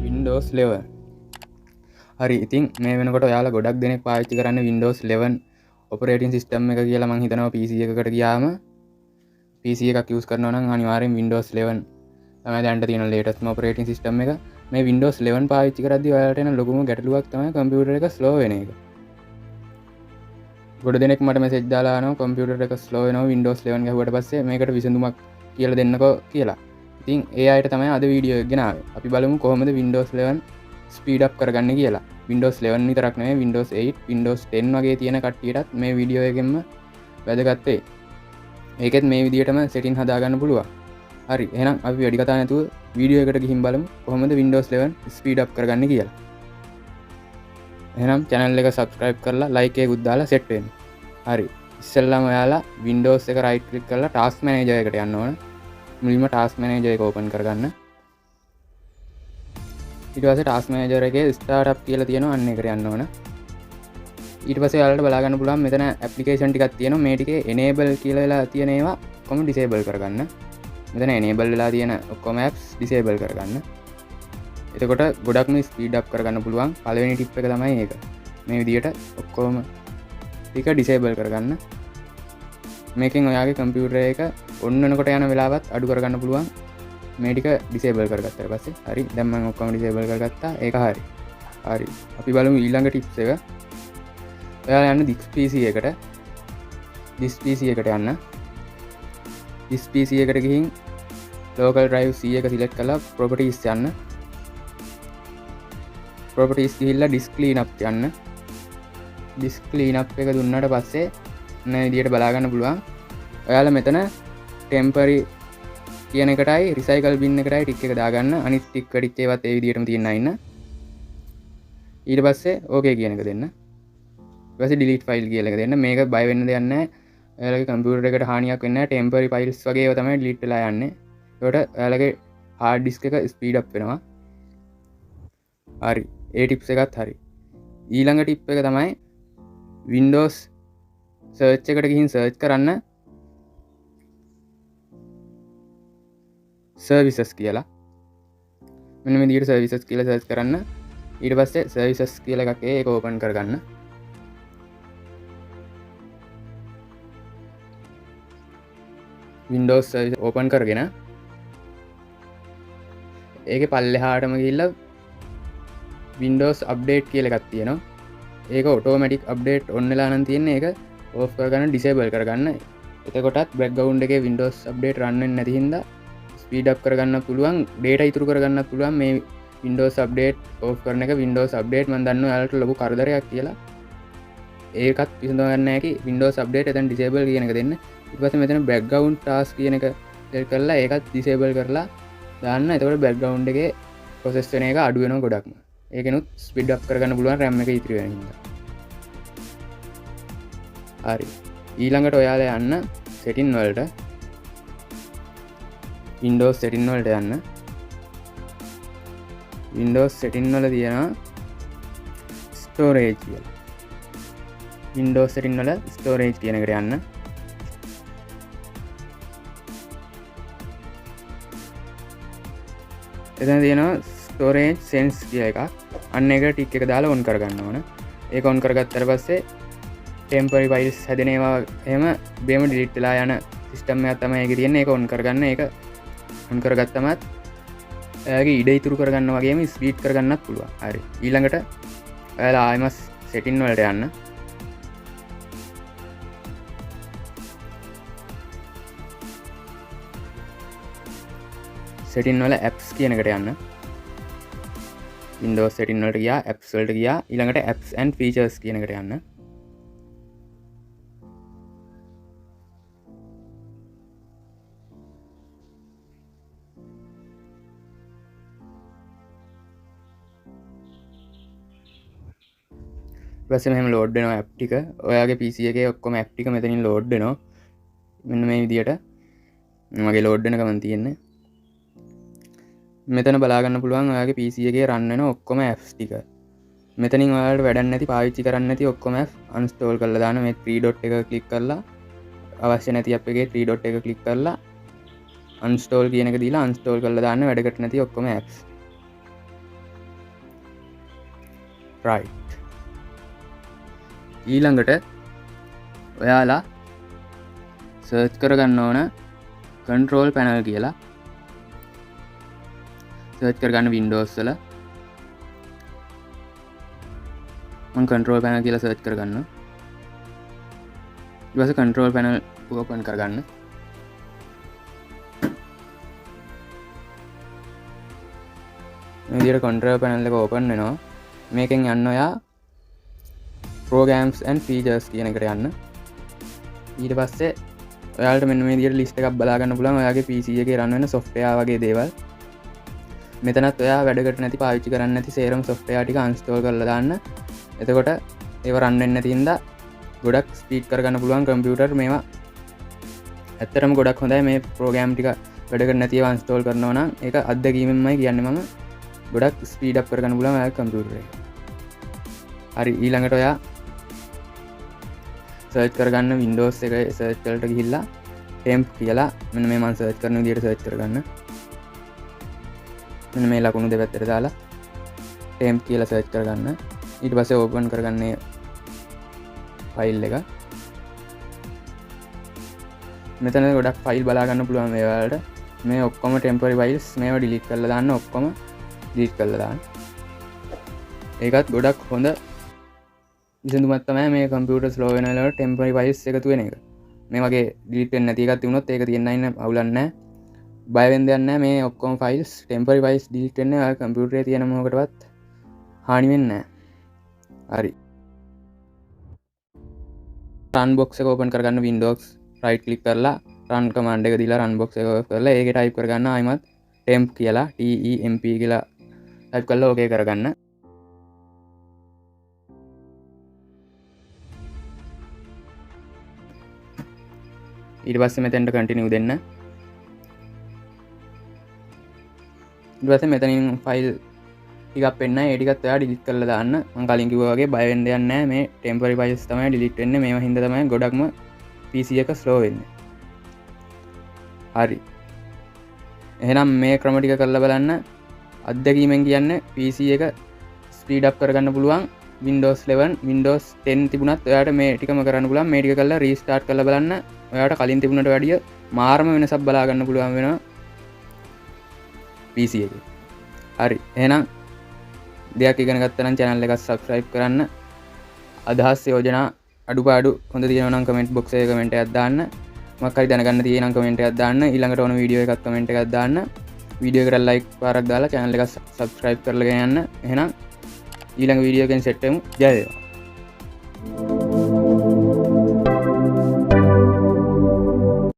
Windows 11 හරි ඉතින් මේ වෙනකොට ඔයාලා ගොඩක් දෙනෙක් පාවිච්චි කරන්නේ Windows 11 operating system එක කියලා මම හිතනවා PC එකකට ගියාම PC එකක් use කරනවා නම් අනිවාර්යෙන් Windows 11 තමයි දැනට තියෙන latest operating system එක. මේ Windows 11 පාවිච්චි කරද්දී ඔයාලට එන ලොකුම ගැටලුවක් තමයි කම්පියුටර් එක slow වෙන එක. ගොඩ දෙනෙක් මට message දාලා ආනවා කම්පියුටර් එක slow වෙනවා Windows 11 ගැහුවට පස්සේ මේකට විසඳුමක් කියලා දෙන්නකෝ කියලා. ඉතින් ඒ අයට තමයි අද වීඩියෝ එක ගෙනාවේ. අපි බලමු කොහොමද Windows 11 ස්පීඩ් අප් කරගන්න කියලා. Windows 11 විතරක් නෙවෙයි Windows 8, Windows 10 වගේ තියෙන කට්ටියටත් මේ වීඩියෝ එකෙන්ම වැදගත් වෙයි. ඒකෙත් මේ විදිහටම setting හදාගන්න පුළුවන්. හරි එහෙනම් අපි වැඩි කතා නැතුව වීඩියෝ එකට ගිහින් බලමු කොහොමද Windows 11 ස්පීඩ් අප් කරගන්න කියලා. එහෙනම් channel එක subscribe කරලා like එකකුත් දාලා set වෙන්න. හරි ඉස්සෙල්ලාම ඔයාලා Windows එක right click කරලා task manager එකට යන්න ඕන. මුලින්ම task manager එක open කරගන්න. ඊට පස්සේ task manager එකේ start up කියලා තියෙනවා අන්න එකට යන්න ඕන. ඊට පස්සේ ඔයාලට බලා ගන්න පුළුවන් මෙතන application ටිකක් තියෙනවා. මේ ටිකේ enable කියලා වෙලා තියෙන ඒවා ඔක්කොම disable කරගන්න. මෙතන enable වෙලා තියෙන ඔක්කොම apps disable කරගන්න. එතකොට ගොඩක්ම speed up කරගන්න පුළුවන්. පළවෙනි tip එක තමයි ඒක. මේ විදිහට ඔක්කොම ටික disable කරගන්න. මේකෙන් ඔයාගේ කම්පියුටර් එක ඔන් වෙනකොට යන වෙලාවත් අඩු කරගන්න පුළුවන්. මේ ටික disable කරගත්තාට පස්සේ හරි දැන් මම ඔක්කොම disable කරගත්තා. ඒක හරි. හරි. අපි බලමු ඊළඟ tips එක. ඔයාලා යන්න this PC එකට. this PC එකට යන්න. this PC එකට ගිහින් local drive C එක select කරලා properties යන්න. properties ගිහිල්ලා disk cleanup යන්න. disk cleanup එක දුන්නාට පස්සේ මේ විදිහට බලා ගන්න පුළුවන්. ඔයාලා මෙතන temporary කියන එකටයි recycle bin එකටයි ටික් එක දාගන්න. අනිත් ටික් ටික් ඒවත් ඒ විදිහටම තියන්න ඉන්න. ඊට පස්සේ okay කියන එක දෙන්න. ඊට පස්සේ delete file කියලා එක දෙන්න. මේක බය වෙන්න දෙයක් නැහැ. ඔයාලගේ කම්පියුටර් එකට හානියක් වෙන්නේ නැහැ. temporary files වගේ ඒවා තමයි delete වෙලා යන්නේ. ඒකට ඔයාලගේ hard disk එක speed up වෙනවා. හරි. ඒ tips එකත් හරි. ඊළඟ tip එක තමයි Windows search එකට ගිහින් search කරන්න services කියලා. මෙන්න මේ විදිහට services කියලා search කරන්න. ඊට පස්සේ services කියලා එකක් ඒක open කරගන්න. Windows service open කරගෙන ඒකේ පල්ලෙහාටම ගිහිල්ලා Windows update කියලා එකක් තියෙනවා. ඒක automatic update on වෙලා නම් තියෙන්නේ. ඒක off කරගන්න disable කරගන්න. එතකොටත් background එකේ Windows update run වෙන්නේ නැති හින්දා speed up කරගන්න පුළුවන්. data ඉතුරු කරගන්න පුළුවන් මේ Windows update off කරන එක. Windows update මම දන්නවා ඔයාලට ලොකු කරදරයක් කියලා. ඒකත් විසඳ ගන්න හැකි Windows update එතන disable කියන එක දෙන්න. ඊට පස්සේ මෙතන background task කියන එක select කරලා ඒකත් disable කරලා දාන්න. එතකොට background එකේ process වෙන එක අඩු වෙනවා ගොඩක්ම. ඒකෙනුත් ස්පීඩ් අප් කරගන්න පුළුවන් RAM එක ඉතිරි වෙන හින්දා. හරි. ඊළඟට ඔයාලා යන්න setting වලට. Windows setting වලට යන්න. Windows setting වල තියෙනවා storage කියලා. Windows setting වල storage කියන එකට යන්න. එතන තියෙනවා storage sense කියලා එකක්. අන්න ඒක ටික් එක දාලා on කරගන්න ඕන. ඒක on කරගත්තාට පස්සේ temporary files හැදෙන ඒවා එහෙම බේම delete වෙලා යන system එකක් තමයි ඒකේ තියෙන්නේ. ඒක on කරගන්න. ඒක on කරගත්තමත් ඔයාගේ ඉඩ ඉතුරු කරගන්න වගේම speed කරගන්නත් පුළුවන්. හරි. ඊළඟට ඔයාලා ආයෙම setting වලට යන්න. setting වල apps කියන එකට යන්න. Windows setting වලට ගියා, apps වලට ගියා. ඊළඟට apps and features කියන එකට යන්න. ඊපස්සේ මෙහෙම load වෙනවා app ටික. ඔයාගේ PC එකේ ඔක්කොම app ටික මෙතනින් load වෙනවා. මෙන්න මේ විදියට මගේ load වෙන ගමන් තියෙන්නේ. මෙතන බලාගන්න පුළුවන් ඔයාගේ PC එකේ run වෙන ඔක්කොම apps ටික. මෙතනින් ඔයාලට වැඩක් නැති පාවිච්චි කරන්න නැති ඔක්කොම apps uninstall කරලා දාන්න. මේ three dot එක click කරලා අවශ්‍ය නැති අප් එකේ 3 dot එක ක්ලික් කරලා uninstall කියන එක දීලා uninstall කරලා දාන්න වැඩකට නැති ඔක්කොම apps. right. ඊළඟට ඔයාලා search කරගන්න ඕන control panel කියලා. search කරගන්න Windows වල මම control panel කියලා search කරගන්නවා. ඊට පස්සේ control panel open කරගන්න. මේ විදිහට control panel එක open වෙනවා. මේකෙන් යන්න ඔයා programs and features කියන එකට යන්න. ඊට පස්සේ ඔයාලට මෙන්න මේ විදිහට list එකක් බලා ගන්න පුළුවන් ඔයාගේ PC එකේ run වෙන software වගේ දේවල්. මෙතනත් ඔයා වැඩකට නැති පාවිච්චි කරන්න නැති සේරම software ටික uninstall කරලා දාන්න. එතකොට ඒව run වෙන්නේ නැති හින්දා ගොඩක් ස්පීඩ් කරගන්න පුළුවන් කම්පියුටර් මේවා. ඇත්තටම ගොඩක් හොඳයි මේ ප්‍රෝග්‍රෑම් ටික වැඩකට නැති ඒවා install කරනවා නම් ඒක අත්දැකීමෙන්මයි කියන්නේ මම. ගොඩක් ස්පීඩ් අප් කරගන්න පුළුවන් ඔයාගේ කම්පියුටර් එක. හරි ඊළඟට ඔයා සර්ච් කරගන්න Windows එක සර්ච් වලට ගිහිල්ලා temp කියලා මෙන්න මේ මම සර්ච් කරන විදිහට සර්ච් කරගන්න. මෙන්න මේ ලකුණු දෙපැත්තට දාලා temp කියලා සර්ච් කරගන්න. ඊට පස්සේ ඕපන් කරගන්නේ ෆයිල් එක. මෙතන ගොඩක් ෆයිල් බලා ගන්න පුළුවන් මේ වලට. මේ ඔක්කොම temporary files මේවා delete කරලා දාන්න ඔක්කොම delete කරලා දාන්න. ඒකත් ගොඩක් හොඳ විසඳුමක් තමයි මේ කම්පියුටර් ස්ලෝ වෙන වෙලාවට temporary files එකතු වෙන එක. මේ වගේ delete වෙන්නේ නැති එකක් තිබුණොත් ඒක තියන්න ඉන්න අවුලක් නැහැ. බය වෙන්න දෙයක් නැහැ. මේ ඔක්කොම files temporary files delete වෙන්නේ ඔයාගේ කම්පියුටරේ තියෙන මොකකටවත් හානි වෙන්නේ නැහැ. හරි. run box එක open කරගන්න Windows right click කරලා run command එක දීලා run box එක open කරලා ඒකේ type කරගන්න ආයිමත් temp කියලා temp කියලා type කරලා okay කරගන්න. ඊට පස්සේ මෙතෙන්ට continue දෙන්න. ඊට පස්සේ මෙතනින් file ටිකක් වෙන්න ඒ ටිකත් ඔයා delete කරලා දාන්න. මම කලින් කිව්වා වගේ බය වෙන්න දෙයක් නැහැ. මේ temporary files තමයි delete වෙන්නේ. මේවා හින්දා තමයි ගොඩක්ම PC එක slow වෙන්නේ. හරි. එහෙනම් මේ ක්‍රම ටික කරලා බලන්න. අත්දැකීමෙන් කියන්නේ PC එක speed up කරගන්න පුළුවන්. Windows 11, Windows 10 තිබුණත් ඔයාට මේ ටිකම කරන්න පුළුවන්. මේ ටික කරලා restart කරලා බලන්න. ඔයාට කලින් තිබුණට වැඩිය මාරම වෙනසක් බලා ගන්න පුළුවන් වෙනවා PC එකේ. හරි. එහෙනම් දෙයක් ඉගෙන ගත්තා නම් channel එක subscribe කරන්න. අදහස් යෝජනා අඩුපාඩු හොඳ තියෙනවා නම් comment box එකේ comment එකක් දාන්න. මොකක් හරි දැනගන්න තියෙනම් comment එකක් දාන්න. ඊළඟට ඕන වීඩියෝ එකක් comment එකක් දාන්න. වීඩියෝ එකට like පාරක් දාලා channel එක subscribe කරලා ගෙන යන්න. එහෙනම් ඊළඟ වීඩියෝ එකෙන් set වෙමු. ජය වේවා.